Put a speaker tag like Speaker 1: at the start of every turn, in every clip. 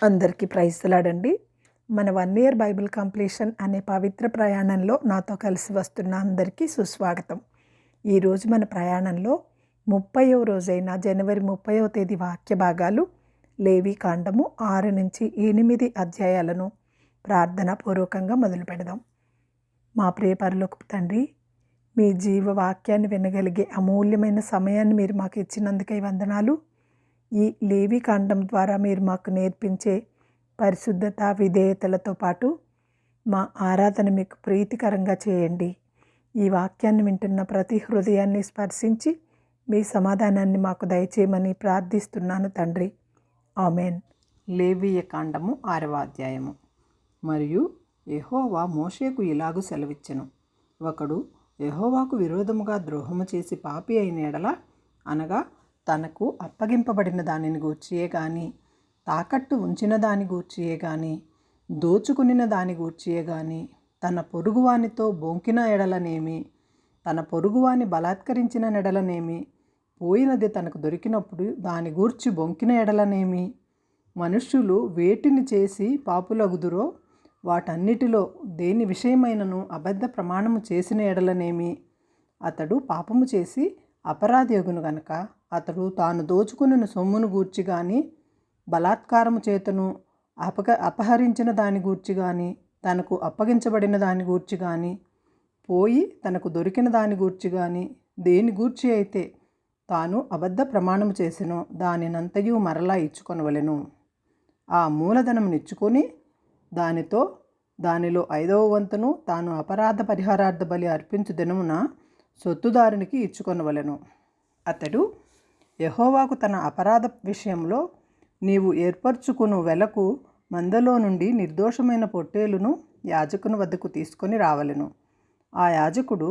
Speaker 1: అందరికీ ప్రైజ్లాడండి. మన 1 year Bible completion అనే పవిత్ర ప్రయాణంలో నాతో కలిసి వస్తున్న అందరికీ సుస్వాగతం. ఈరోజు మన ప్రయాణంలో 30వ రోజైన జనవరి 30వ తేదీ వాక్య భాగాలు లేవి కాండము 6 నుంచి 8 అధ్యాయాలను ప్రార్థనా పూర్వకంగా మొదలు పెడదాం. మా ప్రియ పరలోకపు తండ్రి, మీ జీవ వాక్యాన్ని వినగలిగే అమూల్యమైన సమయాన్ని మీరు మాకు ఇచ్చినందుకై వందనాలు. ఈ లేవి కాండం ద్వారా మీరు మాకు నేర్పించే పరిశుద్ధత, విధేయతలతో పాటు మా ఆరాధన మీకు ప్రీతికరంగా చేయండి. ఈ వాక్యాన్ని వింటున్న ప్రతి హృదయాన్ని స్పర్శించి మీ సమాధానాన్ని మాకు దయచేయమని ప్రార్థిస్తున్నాను తండ్రి. ఆమెన్.
Speaker 2: లేవీయ కాండము 6వ అధ్యాయము. మరియు యెహోవా మోషేకు ఇలాగు సెలవిచ్చెను. ఒకడు యెహోవాకు విరోధముగా ద్రోహము చేసి పాపి అయిన ఎడల, అనగా తనకు అప్పగింపబడిన దానిని గూర్చియే గాని, తాకట్టు ఉంచిన దాని గూర్చియే గాని, దోచుకునిన దాని గూర్చియే గాని, తన పొరుగువానితో బొంకిన ఎడలనేమి, తన పొరుగువాని బలాత్కరించిన ఎడలనేమి, పోయినది తనకు దొరికినప్పుడు దాని గూర్చి బొంకిన ఎడలనేమి, మనుష్యులు వేటిని చేసి పాపులగుదురో వాటన్నిటిలో దేని విషయమైనను అబద్ధ ప్రమాణము చేసిన ఎడలనేమి, అతడు పాపము చేసి అపరాధియగును గనక అతడు తాను దోచుకున్న సొమ్మును గూర్చి గాని, బలాత్కారము చేతను అపహరించిన దాని గూర్చి గాని, తనకు అప్పగించబడిన దాని గూర్చి గాని, పోయి తనకు దొరికిన దాని గూర్చి గాని, దేని గూర్చి అయితే తాను అబద్ధ ప్రమాణము చేసినో దానినంతయు మరలా ఇచ్చుకొనవలెను. ఆ మూలధనమునిచ్చుకొని దానిలో 5వ వంతును తాను అపరాధ పరిహారార్థ బలి అర్పించు దినమున సొత్తుదారునికి ఇచ్చుకొనవలెను. అతడు యెహోవాకు తన అపరాధ విషయంలో నీవు ఏర్పరచుకును వెలకు మందలో నుండి నిర్దోషమైన పొట్టేలును యాజకుని వద్దకు తీసుకొని రావలెను. ఆ యాజకుడు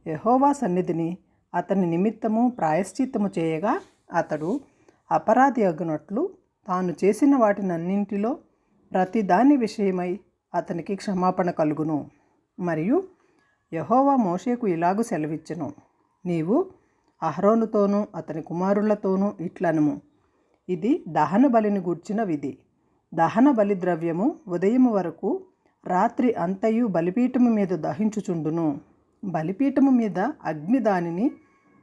Speaker 2: యెహోవా సన్నిధిని అతని నిమిత్తము ప్రాయశ్చిత్తము చేయగా, అతడు అపరాధి అగునట్లు తాను చేసిన వాటినన్నింటిలో ప్రతి దాని విషయమై అతనికి క్షమాపణ కలుగును. మరియు యెహోవా మోషేకు ఇలాగు సెలవిచ్చెను. నీవు అహరోనుతోనూ అతని కుమారులతోనూ ఇట్లనుము, ఇది దహన బలిని గూర్చిన విధి. దహన బలి ద్రవ్యము ఉదయము వరకు రాత్రి అంతయు బలిపీఠము మీద దహించుచుండును. బలిపీఠము మీద అగ్ని దానిని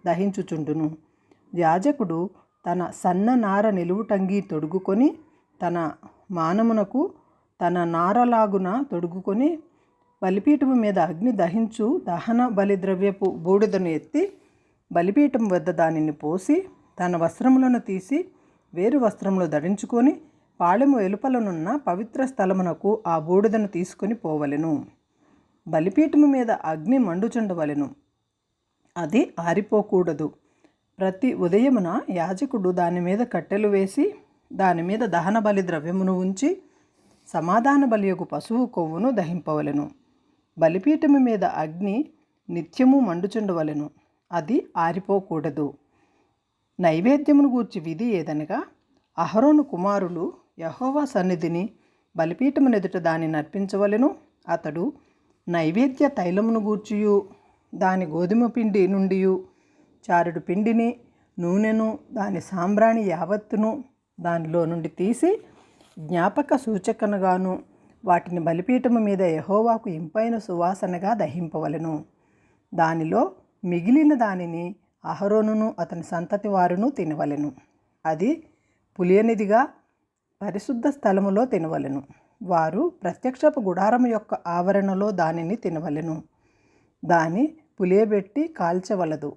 Speaker 2: దహించుచుండును. యాజకుడు తన సన్న నార నిలువుటంగి తొడుగుకొని, తన మానమునకు తన నారలాగున తొడుగుకొని, బలిపీఠము మీద అగ్ని దహించు దహన బలి ద్రవ్యపు బూడిదను ఎత్తి బలిపీఠం వద్ద దానిని పోసి, తన వస్త్రములను తీసి వేరు వస్త్రములు ధరించుకొని పాళెము వెలుపలనున్న పవిత్ర స్థలమునకు ఆ బూడిదను తీసుకొని పోవలెను. బలిపీఠము మీద అగ్ని మండుచుండవలెను, అది ఆరిపోకూడదు. ప్రతి ఉదయమున యాజకుడు దాని మీద కట్టెలు వేసి దాని మీద దహన బలి ద్రవ్యమును ఉంచి సమాధాన బలియగు పశువు కొవ్వును దహింపవలెను. బలిపీఠము మీద అగ్ని నిత్యము మండుచుండవలెను, అది ఆరిపోకూడదు. నైవేద్యమును గూర్చి విధి ఏదనగా, అహరోను కుమారులు యెహోవా సన్నిధిని బలిపీఠమునెదుట దానిని అర్పించవలెను. అతడు నైవేద్య తైలమును గూర్చియు దాని గోధుమ పిండి నుండి చారెడు పిండిని, నూనెను, దాని సాంబ్రాణి యావత్తును దానిలో నుండి తీసి జ్ఞాపక సూచకనగాను వాటిని బలిపీఠము మీద యెహోవాకు ఇంపైన సువాసనగా దహింపవలెను. దానిలో మిగిలిన దానిని అహరోనును అతని సంతతి వారును తినవలెను. అది పులియనిదిగా పరిశుద్ధ స్థలములో తినవలెను. వారు ప్రత్యక్షపు గుడారము యొక్క ఆవరణలో దానిని తినవలెను. దాని పులియబెట్టి కాల్చవలదు.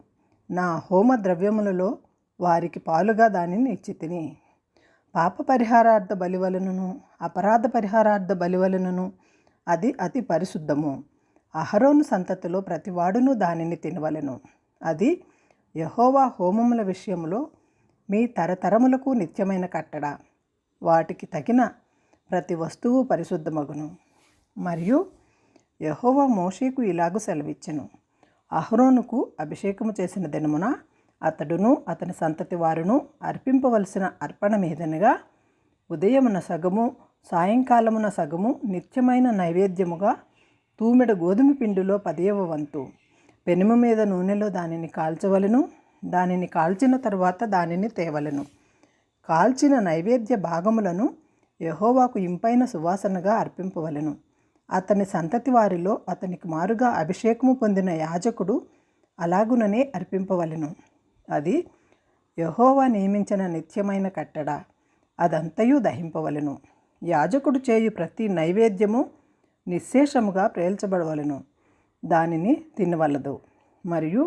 Speaker 2: నా హోమ ద్రవ్యములలో వారికి పాలుగా దానిని ఇచ్చి తిని, పాప పరిహారార్థ బలివలెనును అపరాధ పరిహారార్థ బలివలెనును అది అతి పరిశుద్ధము. అహరోను సంతతిలో ప్రతివాడును దానిని తినవలెను. అది యెహోవా హోమముల విషయంలో మీ తరతరములకు నిత్యమైన కట్టడ. వాటికి తగిన ప్రతి వస్తువు పరిశుద్ధమగును. మరియు యెహోవా మోషేకు ఇలాగు సెలవిచ్చెను. అహరోనుకు అభిషేకము చేసిన దినమున అతడును అతని సంతతి వారును అర్పింపవలసిన అర్పణమేదనగా, ఉదయమున సగము సాయంకాలమున సగము నిత్యమైన నైవేద్యముగా తూమెడ గోధుమ పిండిలో 10వ వంతు పెనుము మీద నూనెలో దానిని కాల్చవలెను. దానిని కాల్చిన తరువాత దానిని తేవలెను. కాల్చిన నైవేద్య భాగములను యెహోవాకు ఇంపైన సువాసనగా అర్పింపవలెను. అతని సంతతి వారిలో అతనికి మారుగా అభిషేకము పొందిన యాజకుడు అలాగుననే అర్పింపవలెను. అది యెహోవా నియమించిన నిత్యమైన కట్టడ. అదంతయు దహింపవలెను. యాజకుడు చేయు ప్రతి నైవేద్యము నిశ్శేషముగా ప్రేల్చబడవలెను. దానిని తినవలదు. మరియు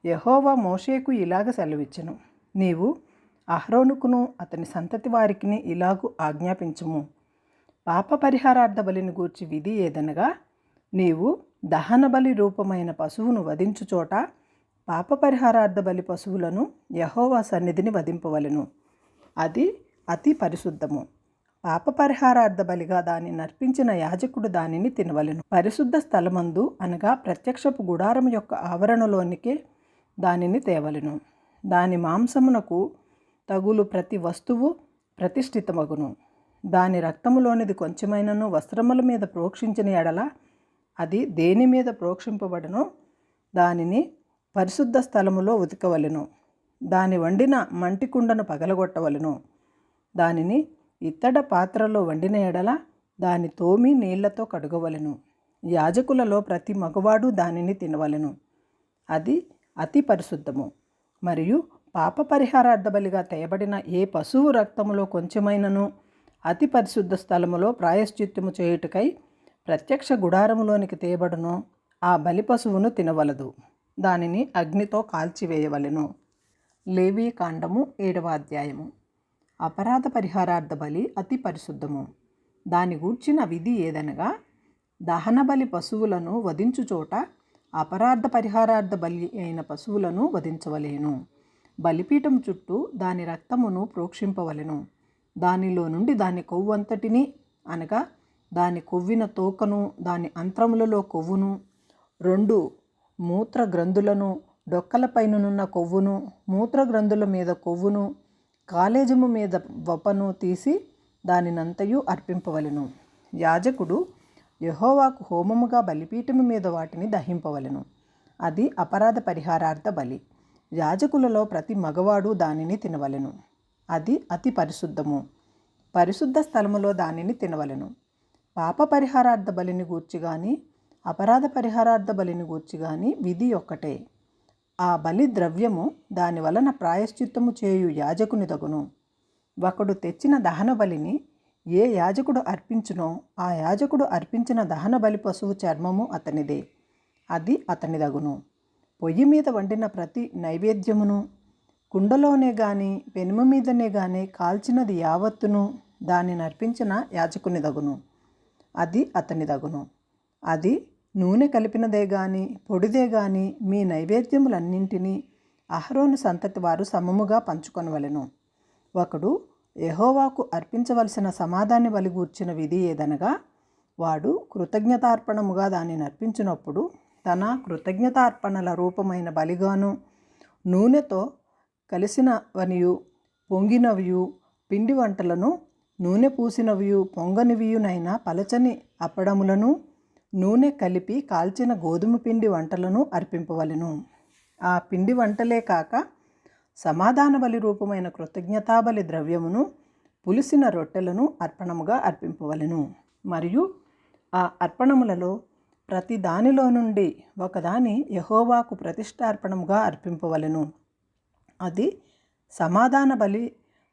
Speaker 2: యెహోవా మోషేకు ఇలాగ సెలవిచ్చెను, నీవు అహరోనుకును అతని సంతతి వారికిని ఇలాగు ఆజ్ఞాపించుము. పాప పరిహారార్థ బలిని గూర్చి విధి ఏదనగా, నీవు దహన బలి రూపమైన పశువును వధించు చోట పాప పరిహారార్థ బలి పశువులను యెహోవా సన్నిధిని వధింపవలెను. అది అతి పరిశుద్ధము. పాప పరిహారార్థ బలిగా దానిని నర్పించిన యాజకుడు దానిని తినవలెను. పరిశుద్ధ స్థలమందు అనగా ప్రత్యక్షపు గుడారం యొక్క ఆవరణలోనికే దానిని తేవలెను. దాని మాంసమునకు తగులు ప్రతి వస్తువు ప్రతిష్ఠితమగును. దాని రక్తములోనిది కొంచెమైనను వస్త్రముల మీద ప్రోక్షించిన ఎడల అది దేని మీద ప్రోక్షింపబడనో దానిని పరిశుద్ధ స్థలములో ఉతకవలెను. దాని వండిన మంటి కుండను పగలగొట్టవలెను. దానిని ఇత్తడ పాత్రలో వండిన ఎడల దాని తోమి నీళ్లతో కడుగవలెను. యాజకులలో ప్రతి మగవాడు దానిని తినవలెను. అది అతి పరిశుద్ధము. మరియు పాప పరిహారార్థ బలిగా తేయబడిన ఏ పశువు రక్తములో కొంచెమైనను అతి పరిశుద్ధ స్థలములో ప్రాయశ్చిత్తము చేయుటకై ప్రత్యక్ష గుడారములోనికి తేయబడునో ఆ బలి పశువును తినవలదు. దానిని అగ్నితో కాల్చివేయవలెను. లేవీ కాండము 7వ అధ్యాయము. అపరాధ పరిహారార్థ బలి అతి పరిశుద్ధము. దాని గూర్చిన విధి ఏదనగా, దహన బలి పశువులను వధించు చోట అపరాధ పరిహారార్థ బలి అయిన పశువులను వధించవలేను. బలిపీఠం చుట్టూ దాని రక్తమును ప్రోక్షింపవలెను. దానిలో నుండి దాని కొవ్వంతటిని అనగా దాని కొవ్విన తోకను, దాని అంత్రములలో కొవ్వును, 2 మూత్ర గ్రంథులను, డొక్కలపైననున్న కొవ్వును, మూత్ర గ్రంథుల మీద కొవ్వును, కాలేజము మీద వపను తీసి దానినంతయు అర్పింపవలెను. యాజకుడు యెహోవాకు హోమముగా బలిపీఠము మీద వాటిని దహింపవలెను. అది అపరాధ పరిహారార్థ బలి. యాజకులలో ప్రతి మగవాడు దానిని తినవలెను. అది అతి పరిశుద్ధము. పరిశుద్ధ స్థలములో దానిని తినవలెను. పాప పరిహారార్థ బలిని గూర్చి గాని అపరాధ పరిహారార్థ బలిని గూర్చి గాని విధి ఒక్కటే. ఆ బలి ద్రవ్యము దాని వలన ప్రాయశ్చిత్తము చేయు యాజకుని దగును. ఒకడు తెచ్చిన దహన బలిని ఏ యాజకుడు అర్పించునో ఆ యాజకుడు అర్పించిన దహన బలి పశువు చర్మము అతనిదే. అది అతని దగును. పొయ్యి మీద వండిన ప్రతి నైవేద్యమును కుండలోనే గాని పెనుమ మీదనే గాని కాల్చినది యావత్తును దానిని అర్పించిన యాజకుని దగును. అది అతని దగును. అది నూనె కలిపినదే గాని పొడిదే గాని మీ నైవేద్యములన్నింటినీ అహరోను సంతతి వారు సమముగా పంచుకొనవలెను. ఒకడు యెహోవాకు అర్పించవలసిన సమాధాన బలి గూర్చిన విధి ఏదనగా, వాడు కృతజ్ఞతార్పణముగా దానిని అర్పించినప్పుడు తన కృతజ్ఞతార్పణల రూపమైన బలిగాను, నూనెతో కలిసినవనియు పొంగినవియు పిండి వంటలను, నూనె పూసినవియు పొంగనివియునైన పలచని అప్పడములను, నూనె కలిపి కాల్చిన గోధుమ పిండి వంటలను అర్పింపవలెను. ఆ పిండి వంటలే కాక సమాధాన బలి రూపమైన కృతజ్ఞతాబలి ద్రవ్యమును, పులిసిన రొట్టెలను అర్పణముగా అర్పింపవలెను. మరియు ఆ అర్పణములలో ప్రతి దానిలో నుండి ఒకదాని యెహోవాకు ప్రతిష్ఠార్పణముగా అర్పింపవలెను. అది సమాధాన బలి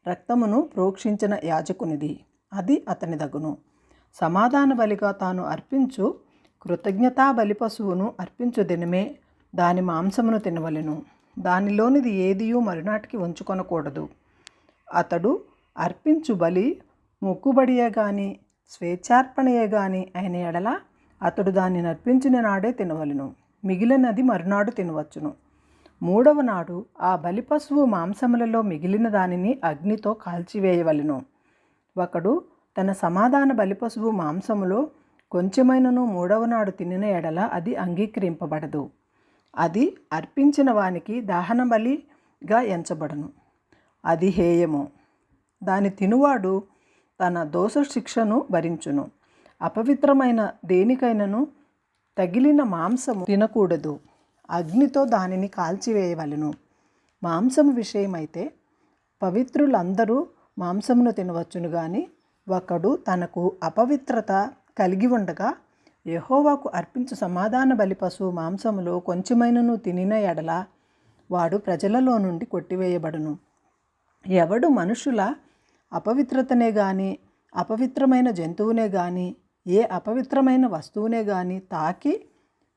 Speaker 2: రక్తమును ప్రోక్షించిన యాజకునిది. అది అతని దగును. సమాధాన బలిగా తాను అర్పించు కృతజ్ఞతా బలి పశువును అర్పించు దినమే దాని మాంసమును తినవలెను. దానిలోనిది ఏదియూ మరునాటికి ఉంచుకొనకూడదు. అతడు అర్పించు బలి మొక్కుబడియే గాని స్వేచ్ఛార్పణయే గాని అయిన ఎడల అతడు దానిని అర్పించిన నాడే తినవలెను. మిగిలినది మరునాడు తినవచ్చును. 3వ నాడు ఆ బలి పశువు మాంసములలో మిగిలిన దానిని అగ్నితో కాల్చివేయవలెను. ఒకడు తన సమాధాన బలి పశువు మాంసములో కొంచెమైనను 3వ నాడు తినిన ఎడల అది అంగీకరింపబడదు. అది అర్పించిన వానికి దహన బలిగా ఎంచబడను. అది హేయము. దాని తినువాడు తన దోష శిక్షను భరించును. అపవిత్రమైన దేనికైనను తగిలిన మాంసము తినకూడదు. అగ్నితో దానిని కాల్చివేయవలెను. మాంసము విషయమైతే పవిత్రులందరూ మాంసమును తినవచ్చును గాని ఒకడు తనకు అపవిత్రత కలిగి ఉండగా యెహోవాకు అర్పించు సమాధాన బలి పశువు మాంసములో కొంచెమైనను తినిన ఎడల వాడు ప్రజలలో నుండి కొట్టివేయబడును. ఎవడు మనుషుల అపవిత్రతనే గాని అపవిత్రమైన జంతువునే గాని ఏ అపవిత్రమైన వస్తువునే గాని తాకి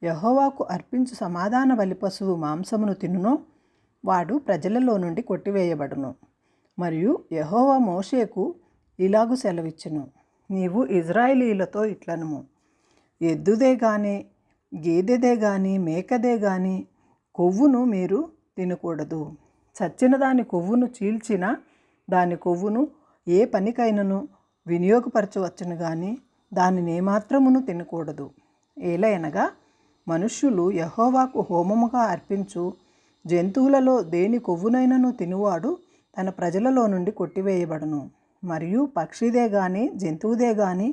Speaker 2: యెహోవాకు అర్పించు సమాధాన బలి పశువు మాంసమును తినునో వాడు ప్రజలలో నుండి కొట్టివేయబడును. మరియు యెహోవా మోషేకు ఇలాగు సెలవిచ్చెను, నీవు ఇజ్రాయేలీయులతో ఇట్లనుము, ఎద్దుదే గాని గేదెదే గాని మేకదే గాని కొవ్వును మీరు తినకూడదు. చచ్చిన దాని కొవ్వును చీల్చిన దాని కొవ్వును ఏ పనికైనను వినియోగపరచవచ్చును గాని దానిని ఏమాత్రమును తినకూడదు. ఏలయనగా మనుష్యులు యెహోవాకు హోమముగా అర్పించు జంతువులలో దేని కొవ్వునైనను తినువాడు తన ప్రజలలో నుండి కొట్టివేయబడును. మరియు పక్షిదే గాని జంతువుదే గాని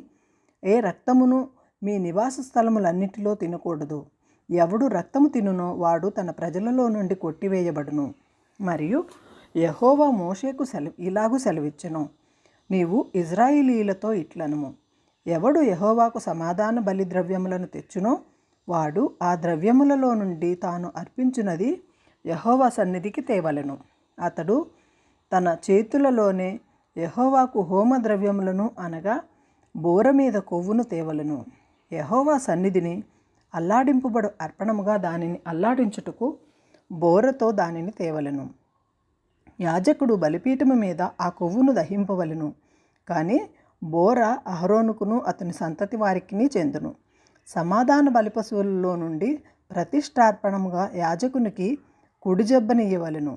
Speaker 2: ఏ రక్తమును మీ నివాస స్థలములన్నిటిలో తినకూడదు. ఎవడు రక్తము తినునో వాడు తన ప్రజలలో నుండి కొట్టివేయబడును. మరియు యెహోవా మోషేకు ఇలాగు సెలవిచ్చెను, నీవు ఇజ్రాయేలీయులతో ఇట్లనుము, ఎవడు యెహోవాకు సమాధాన బలి ద్రవ్యములను తెచ్చునో వాడు ఆ ద్రవ్యములలో నుండి తాను అర్పించున్నది యెహోవా సన్నిధికి తేవలెను. అతడు తన చేతులలోనే యెహోవాకు హోమ ద్రవ్యములను అనగా బోర మీద కొవ్వును తేవలెను. యెహోవా సన్నిధిని అల్లాడింపుబడు అర్పణముగా దానిని అల్లాడించుటకు బోరతో దానిని తేవలెను. యాజకుడు బలిపీఠము మీద ఆ కొవ్వును దహింపవలెను. కానీ బోర అహరోనుకును అతని సంతతి వారికిని చెందును. సమాధాన బలిపశువులలో నుండి ప్రతిష్టార్పణముగా యాజకునికి కుడి జబ్బనియ్యవలెను.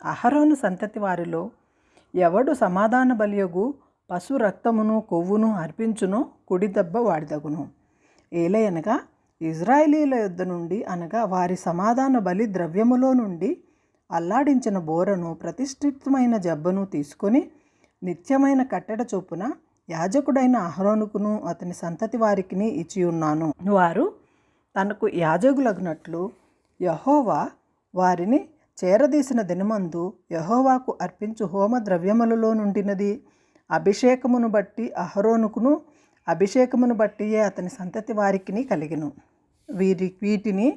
Speaker 2: అహరోను సంతతి వారిలో ఎవడు సమాధాన బలియగు పశు రక్తమును కొవ్వును అర్పించునో కుడి దెబ్బ వాడిదగును. ఏలయనగా ఇజ్రాయేలీల యొద్ద నుండి అనగా వారి సమాధాన బలి ద్రవ్యములో నుండి అల్లాడించిన బోరను ప్రతిష్ఠితమైన జబ్బను తీసుకొని నిత్యమైన కట్టెడ చొప్పున యాజకుడైన అహరోనుకును అతని సంతతి వారికిని ఇచ్చియున్నాను. వారు తనకు యాజకులగునట్లు యెహోవా వారిని చేరదీసిన దినమందు యెహోవాకు అర్పించు హోమ ద్రవ్యములలో నుండినది అభిషేకమును బట్టి అహరోనుకును అభిషేకమును బట్టియే అతని సంతతి వారికిని కలిగెను. వీటిని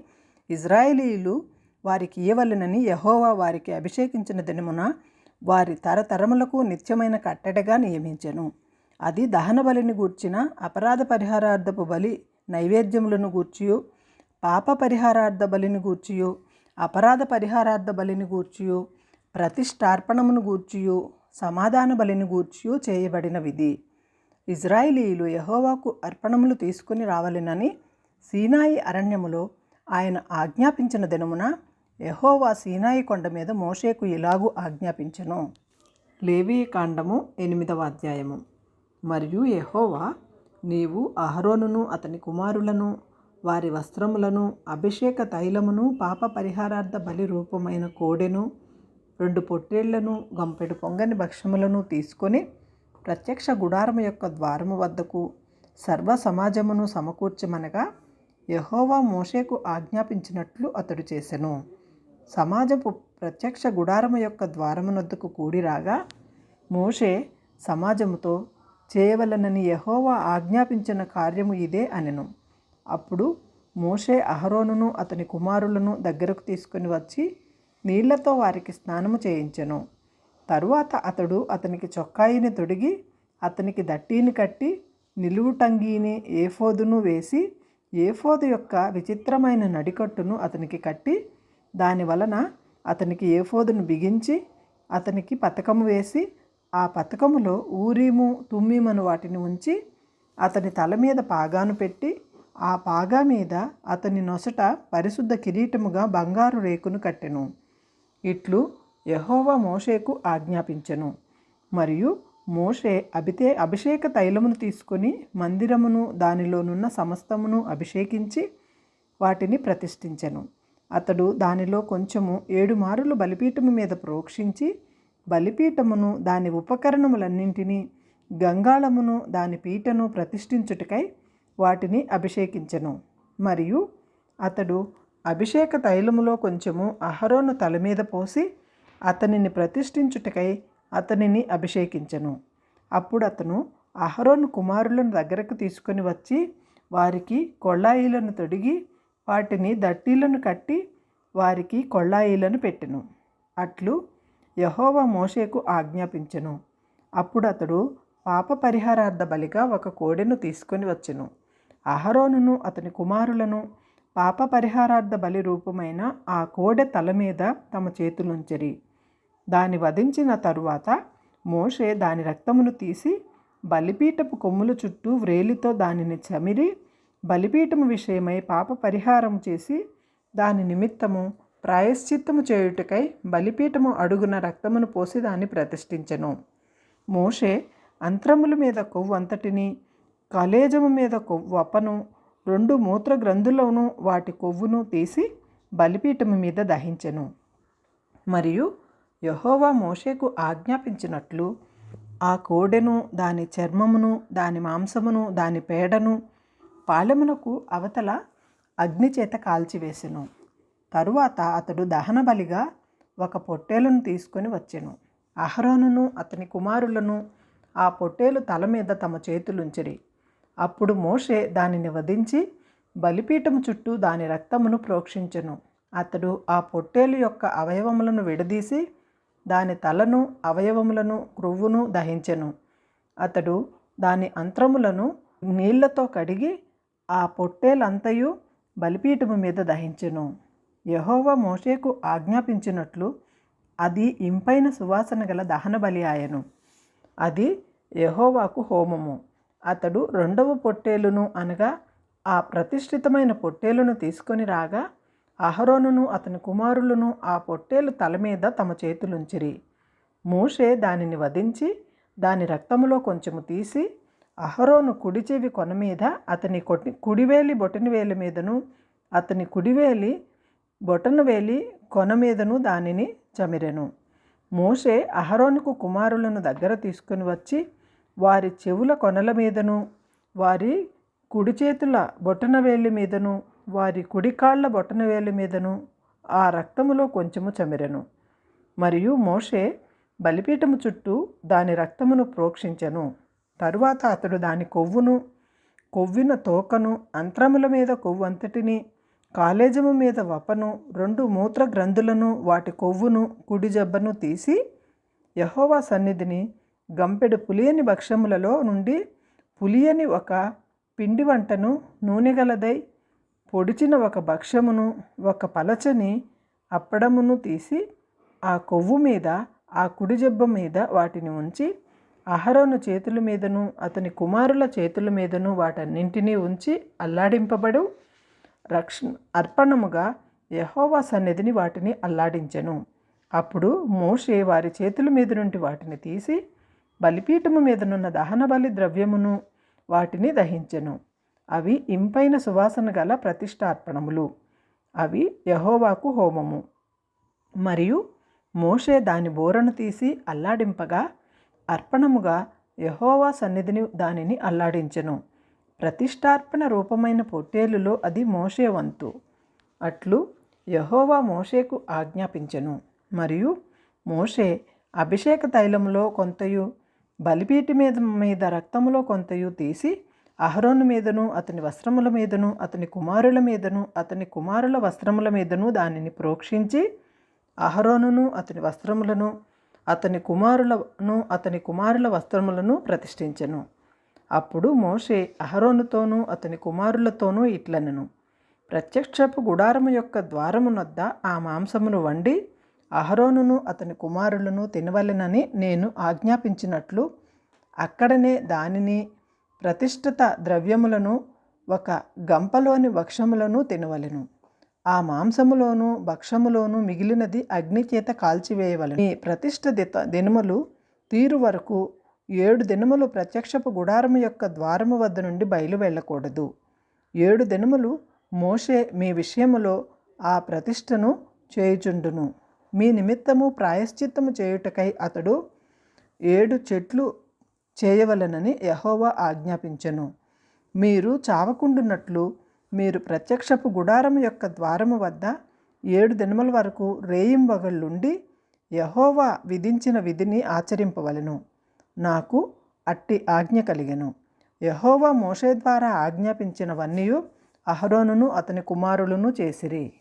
Speaker 2: ఇజ్రాయేలీయులు వారికి ఇయ్యవలెనని యెహోవా వారికి అభిషేకించిన దినమున వారి తరతరములకు నిత్యమైన కట్టడగా నియమించెను. అది దహన బలిని గూర్చిన అపరాధ పరిహారార్థపు బలి నైవేద్యములను గూర్చియు పాప పరిహారార్థ బలిని గూర్చియు అపరాధ పరిహారార్థ బలిని గూర్చియు ప్రతిష్టార్పణమును గూర్చియు సమాధాన బలిని గూర్చియు చేయబడిన విధి. ఇజ్రాయేలీయులు యెహోవాకు అర్పణములు తీసుకుని రావాలనని సీనాయి అరణ్యములో ఆయన ఆజ్ఞాపించిన దినమున యెహోవా సీనాయి కొండ మీద మోషేకు ఇలాగు ఆజ్ఞాపించెను. లేవీ కాండము 8వ అధ్యాయము. మరియు యెహోవా, నీవు అహరోనును అతని కుమారులను వారి వస్త్రములను అభిషేక తైలమును పాప పరిహారార్థ బలి రూపమైన కోడెను 2 పొట్టేళ్లను గంపెడు పొంగని భక్ష్యములను తీసుకొని ప్రత్యక్ష గుడారము యొక్క ద్వారము వద్దకు సర్వ సమాజమును సమకూర్చమనగా యెహోవా మోషేకు ఆజ్ఞాపించినట్లు అతడు చేసెను. సమాజపు ప్రత్యక్ష గుడారము యొక్క ద్వారమునొద్దకు కూడి రాగా మోషే సమాజముతో, చేయవలనని యెహోవా ఆజ్ఞాపించిన కార్యము ఇదే అనెను. అప్పుడు మోషే అహరోనును అతని కుమారులను దగ్గరకు తీసుకుని వచ్చి నీళ్లతో వారికి స్నానము చేయించెను. తరువాత అతడు అతనికి చొక్కాయిని తొడిగి అతనికి దట్టీని కట్టి నిలువుటంగీని ఏఫోదును వేసి ఏఫోదు యొక్క విచిత్రమైన నడికట్టును అతనికి కట్టి దాని వలన అతనికి ఏఫోదును బిగించి అతనికి పతకము వేసి ఆ పతకములో ఊరీము తుమ్మీమను వాటిని ఉంచి అతని తల మీద పాగాను పెట్టి ఆ పాగా మీద అతని నొసట పరిశుద్ధ కిరీటముగా బంగారు రేకును కట్టెను. ఇట్లు యెహోవా మోషేకు ఆజ్ఞాపించెను. మరియు మోషే అభిషేక తైలమును తీసుకొని మందిరమును దానిలోనున్న సమస్తమును అభిషేకించి వాటిని ప్రతిష్ఠించెను. అతడు దానిలో కొంచెము 7 మారులు బలిపీఠము మీద ప్రోక్షించి బలిపీఠమును దాని ఉపకరణములన్నింటినీ గంగాళమును దాని పీటను ప్రతిష్ఠించుటకై వాటిని అభిషేకించెను. మరియు అతడు అభిషేక తైలములో కొంచెము అహరోను తల మీద పోసి అతనిని ప్రతిష్ఠించుటకై అతనిని అభిషేకించెను. అప్పుడు అతను అహరోను కుమారులను దగ్గరకు తీసుకొని వచ్చి వారికి కొళ్ళాయిలను తొడిగి వాటిని దట్టీలను కట్టి వారికి కొళ్ళాయిలను పెట్టెను. అట్లు యెహోవా మోషేకు ఆజ్ఞాపించెను. అప్పుడు అతడు పాప పరిహారార్థ బలిగా ఒక కోడెను తీసుకొని వచ్చెను. అహరోనును అతని కుమారులను పాప పరిహారార్థ బలి రూపమైన ఆ కోడె తల మీద తమ చేతులుంచిరి. దాని వధించిన తరువాత మోషే దాని రక్తమును తీసి బలిపీఠపు కొమ్ముల చుట్టూ వ్రేలితో దానిని చమిరి బలిపీఠము విషయమై పాప పరిహారం చేసి దాని నిమిత్తము ప్రాయశ్చిత్తము చేయుటకై బలిపీఠము అడుగున రక్తమును పోసి దాన్ని ప్రతిష్ఠించెను. మోషే అంత్రముల మీద కొవ్వు అంతటిని, కలేజము మీద వప్పను, 2 మూత్ర గ్రంథులను వాటి కొవ్వును తీసి బలిపీఠము మీద దహించెను. మరియు యెహోవా మోషేకు ఆజ్ఞాపించినట్లు ఆ కోడెను, దాని చర్మమును, దాని మాంసమును, దాని పేడను పాలెమునకు అవతల అగ్నిచేత కాల్చివేసెను. తరువాత అతడు దహన బలిగా ఒక పొట్టేలును తీసుకొని వచ్చెను. అహరోనును అతని కుమారులను ఆ పొట్టేలు తల మీద తమ చేతులుంచిరి. అప్పుడు మోషే దానిని వధించి బలిపీఠము చుట్టూ దాని రక్తమును ప్రోక్షించెను. అతడు ఆ పొట్టేలు యొక్క అవయవములను విడదీసి దాని తలను, అవయవములను, క్రొవ్వును దహించెను. అతడు దాని అంత్రములను నీళ్లతో కడిగి ఆ పొట్టేలంతయు బలిపీఠము మీద దహించెను. యెహోవా మోషేకు ఆజ్ఞాపించినట్లు అది ఇంపైన సువాసన గల దహన బలి ఆయను. అది యెహోవాకు హోమము. అతడు 2వ పొట్టేలును అనగా ఆ ప్రతిష్ఠితమైన పొట్టేలును తీసుకొని రాగా అహరోనును అతని కుమారులను ఆ పొట్టేలు తల మీద తమ చేతులుంచిరి. మోషే దానిని వధించి దాని రక్తములో కొంచెము తీసి అహరోను కుడి చెవి కొన మీద, అతని కుడివేలి బొటనవేలి మీదను, అతని కుడివేలి బొటనవేలి కొన మీదను దానిని చమిరెను. మోషే అహరోనుకు కుమారులను దగ్గర తీసుకుని వచ్చి వారి చెవుల కొనల మీదను, వారి కుడి చేతుల బొటనవేలి మీదను, వారి కుడికాళ్ల బొటనవేలి మీదను ఆ రక్తములో కొంచెము చమిరెను. మరియు మోషే బలిపీఠము చుట్టూ దాని రక్తమును ప్రోక్షించెను. తరువాత అతడు దాని కొవ్వును, కొవ్విన తోకను, అంత్రముల మీద కొవ్వు అంతటిని, కాలేజము మీద వపను, 2 మూత్ర గ్రంథులను వాటి కొవ్వును, కుడి జబ్బను తీసి యెహోవా సన్నిధిని గంపెడు పులియని భక్ష్యములలో నుండి పులియని ఒక పిండి వంటను, నూనె గలదై పొడిచిన ఒక భక్ష్యమును, ఒక పలచని అప్పడమును తీసి ఆ కొవ్వు మీద, ఆ కుడి జబ్బ మీద వాటిని ఉంచి అహరోను చేతుల మీదను అతని కుమారుల చేతుల మీదను వాటన్నింటినీ ఉంచి అల్లాడింపబడు అర్పణముగా యెహోవా సన్నిధిని వాటిని అల్లాడించెను. అప్పుడు మోషే వారి చేతుల మీద నుండి వాటిని తీసి బలిపీఠము మీదనున్న దహన బలి ద్రవ్యమును వాటిని దహించెను. అవి ఇంపైన సువాసన గల ప్రతిష్ఠార్పణములు. అవి యెహోవాకు హోమము. మరియు మోషే దాని బోరను తీసి అల్లాడింపగా అర్పణముగా యెహోవా సన్నిధిని దానిని అల్లాడించెను. ప్రతిష్ఠార్పణ రూపమైన పొట్టేలులో అది మోషే వంతు. అట్లు యెహోవా మోషేకు ఆజ్ఞాపించెను. మరియు మోషే అభిషేక తైలములో కొంతయు బలిపీఠ మీద రక్తములో కొంతయు తీసి అహరోను మీదను అతని వస్త్రముల మీదను అతని కుమారుల మీదను అతని కుమారుల వస్త్రముల మీదను దానిని ప్రోక్షించి అహరోనును అతని వస్త్రములను అతని కుమారుల వస్త్రములను ప్రతిష్ఠించెను. అప్పుడు మోషే అహరోనుతోనూ అతని కుమారులతోనూ ఇట్లనెను: ప్రత్యక్షపు గుడారము యొక్క ద్వారమునొద్ద ఆ మాంసమును వండి అహరోనును అతని కుమారులను తినవలెనని నేను ఆజ్ఞాపించినట్లు అక్కడనే దానిని, ప్రతిష్ఠిత ద్రవ్యములను, ఒక గంపలోని భక్ష్యములను తినవలెను. ఆ మాంసములోను భక్ష్యములోను మిగిలినది అగ్ని చేత కాల్చివేయవలెను. ఈ ప్రతిష్ఠిత దినములు తీరు వరకు 7 దినములు ప్రత్యక్షపు గుడారము యొక్క ద్వారము వద్ద నుండి బయలు వెళ్ళకూడదు. 7 దినములు మోషే మీ విషయములో ఆ ప్రతిష్టను చేయుచుండును. మీ నిమిత్తము ప్రాయశ్చిత్తము చేయుటకై అతడు 7 చెట్లు చేయవలెనని యెహోవా ఆజ్ఞాపించెను. మీరు చావకుండునట్లు మీరు ప్రత్యక్షపు గుడారము యొక్క ద్వారము వద్ద 7 దినముల వరకు రేయింబగళ్ళుండి యెహోవా విధించిన విధిని ఆచరింపవలెను. నాకు అట్టి ఆజ్ఞ కలిగెను. యెహోవా మోషే ద్వారా ఆజ్ఞాపించినవన్నీ అహరోనును అతని కుమారులను చేసిరి.